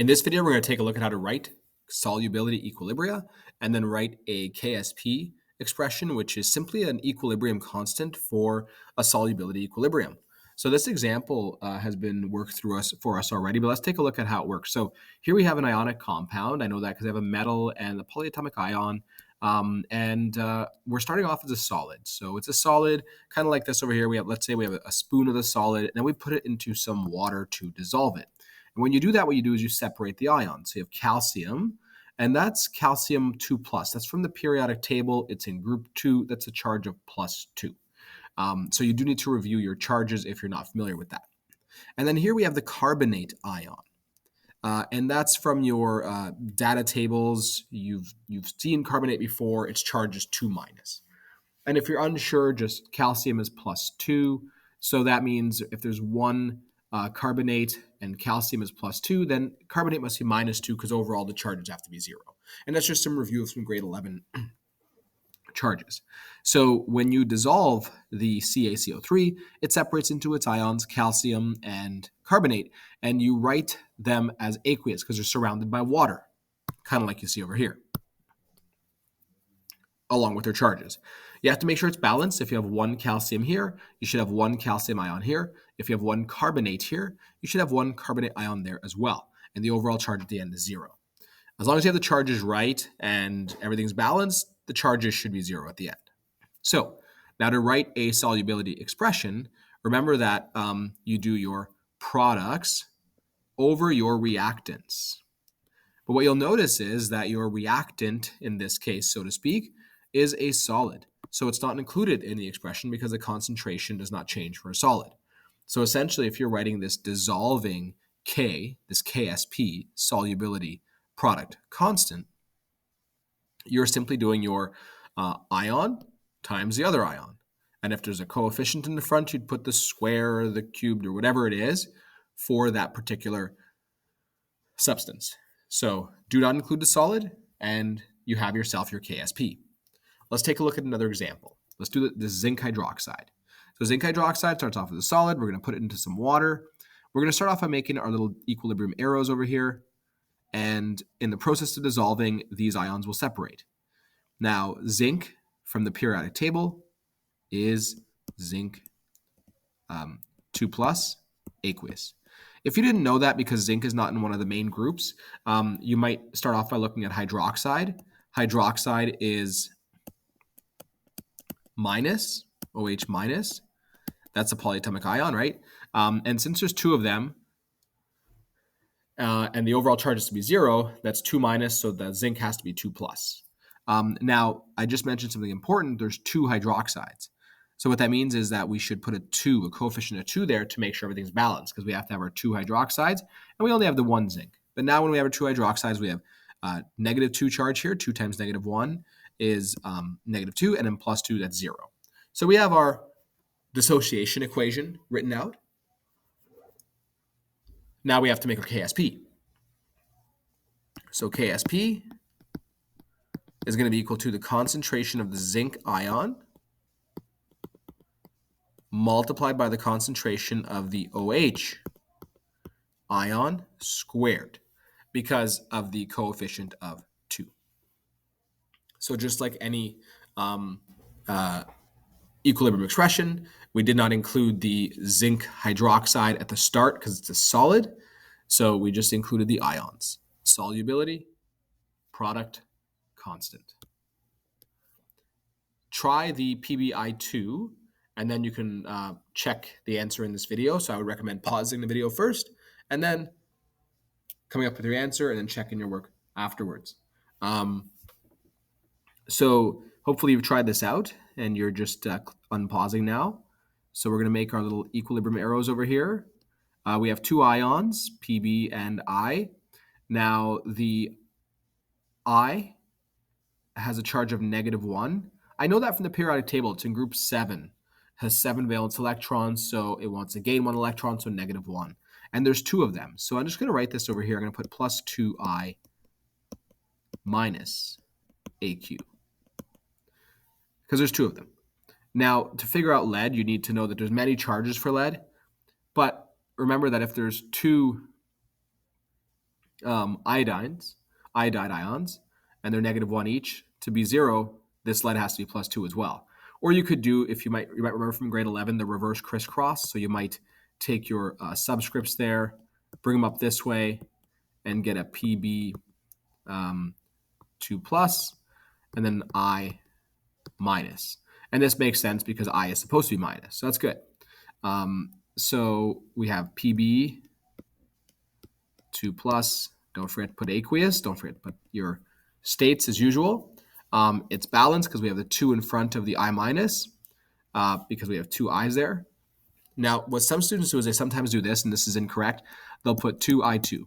In this video, we're going to take a look at how to write solubility equilibria and then write a KSP expression, which is simply an equilibrium constant for a solubility equilibrium. So this example has been worked through for us already, but let's take a look at how it works. So here we have an ionic compound. I know that because I have a metal and a polyatomic ion. We're starting off as a solid. So it's a solid, kind of like this over here. Let's say we have a spoon of the solid, and then we put it into some water to dissolve it. And when you do that, what you do is you separate the ions. So you have calcium, and that's calcium 2+. That's from the periodic table. It's in group 2. That's a charge of +2. So you do need to review your charges if you're not familiar with that. And then here we have the carbonate ion. And that's from your data tables. You've seen carbonate before. Its charge is 2-. And if you're unsure, just calcium is +2. So that means if there's one carbonate and calcium is +2, then carbonate must be -2 because overall the charges have to be 0. And that's just some review of some grade 11 charges. So when you dissolve the CaCO3, it separates into its ions, calcium and carbonate, and you write them as aqueous because they're surrounded by water, kind of like you see over here, along with their charges. You have to make sure it's balanced. If you have one calcium here, you should have one calcium ion here. If you have one carbonate here, you should have one carbonate ion there as well. And the overall charge at the end is 0. As long as you have the charges right and everything's balanced, the charges should be 0 at the end. So now to write a solubility expression, remember that you do your products over your reactants. But what you'll notice is that your reactant, in this case, so to speak, is a solid. So it's not included in the expression because the concentration does not change for a solid. So essentially, if you're writing this dissolving K, this KSP, solubility product constant, you're simply doing your ion times the other ion. And if there's a coefficient in the front, you'd put the square or the cubed or whatever it is for that particular substance. So do not include the solid, and you have yourself your KSP. Let's take a look at another example. Let's do the zinc hydroxide. So zinc hydroxide starts off as a solid. We're going to put it into some water. We're going to start off by making our little equilibrium arrows over here. And in the process of dissolving, these ions will separate. Now, zinc from the periodic table is zinc 2+, aqueous. If you didn't know that because zinc is not in one of the main groups, you might start off by looking at hydroxide. Hydroxide is minus, OH minus. That's a polyatomic ion, right? And since there's 2 of them, and the overall charge is to be 0, that's 2-, so the zinc has to be 2+. Now, I just mentioned something important. There's 2 hydroxides. So what that means is that we should put a coefficient of 2 there to make sure everything's balanced because we have to have our 2 hydroxides, and we only have the 1 zinc. But now when we have our 2 hydroxides, we have -2 charge here. 2 times -1 is -2, and then +2, that's 0. So we have our dissociation equation written out. Now we have to make our KSP. So KSP is going to be equal to the concentration of the zinc ion multiplied by the concentration of the OH ion squared because of the coefficient of 2. So just like any equilibrium expression, we did not include the zinc hydroxide at the start because it's a solid. So we just included the ions. Solubility, product, constant. Try the PBI2, and then you can check the answer in this video. So I would recommend pausing the video first, and then coming up with your answer, and then checking your work afterwards. So hopefully you've tried this out, and you're just unpausing now. So we're going to make our little equilibrium arrows over here. We have 2 ions, Pb and I. Now the I has a charge of -1. I know that from the periodic table. It's in group 7. Has 7 valence electrons, so it wants to gain 1 electron, so -1. And there's 2 of them. So I'm just going to write this over here. I'm going to put +2I minus AQ because there's 2 of them. Now, to figure out lead, you need to know that there's many charges for lead. But remember that if there's 2 iodide ions, and they're -1 each. To be 0, this lead has to be +2 as well. Or you could do, if you might remember from grade 11, the reverse crisscross. So you might take your subscripts there, bring them up this way, and get a Pb 2 plus, and then I minus. And this makes sense because I is supposed to be minus. So that's good. So we have Pb 2 plus. Don't forget to put aqueous. Don't forget to put your states as usual. It's balanced because we have the 2 in front of the I minus because we have 2 I's there. Now, what some students do is they sometimes do this, and this is incorrect. They'll put 2I2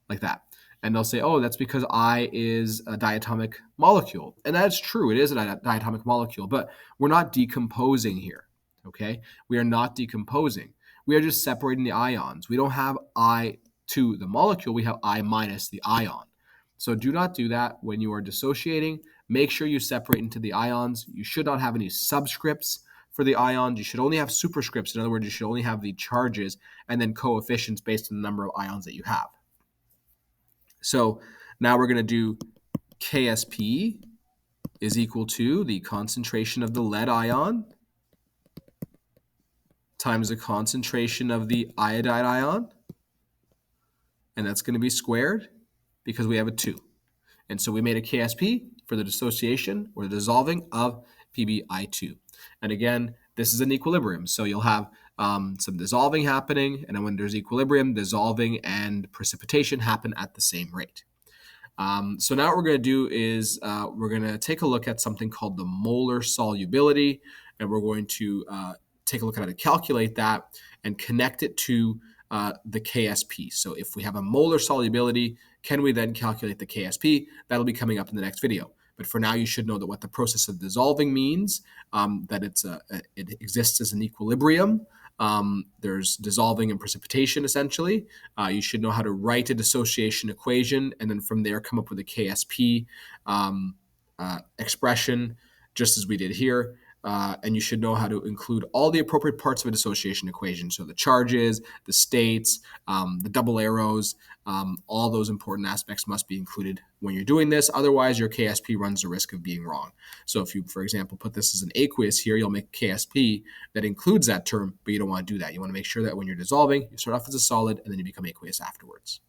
like that. And they'll say, oh, that's because I is a diatomic molecule. And that's true. It is a diatomic molecule, but we're not decomposing here, okay? We are not decomposing. We are just separating the ions. We don't have I to the molecule. We have I minus the ion. So do not do that when you are dissociating. Make sure you separate into the ions. You should not have any subscripts for the ions. You should only have superscripts. In other words, you should only have the charges and then coefficients based on the number of ions that you have. So now we're going to do KSP is equal to the concentration of the lead ion times the concentration of the iodide ion. And that's going to be squared because we have a 2. And so we made a KSP for the dissociation or the dissolving of PbI2. And again, this is an equilibrium. So you'll have some dissolving happening. And then when there's equilibrium, dissolving and precipitation happen at the same rate. So now what we're going to do is we're going to take a look at something called the molar solubility, and we're going to take a look at how to calculate that and connect it to the KSP. So if we have a molar solubility, can we then calculate the KSP? That'll be coming up in the next video. But for now, you should know that what the process of dissolving means, that it exists as an equilibrium. There's dissolving and precipitation, essentially. You should know how to write a dissociation equation, and then from there come up with a KSP expression, just as we did here. And you should know how to include all the appropriate parts of a dissociation equation. So the charges, the states, the double arrows, all those important aspects must be included when you're doing this. Otherwise, your KSP runs the risk of being wrong. So if you, for example, put this as an aqueous here, you'll make KSP that includes that term, but you don't want to do that. You want to make sure that when you're dissolving, you start off as a solid and then you become aqueous afterwards.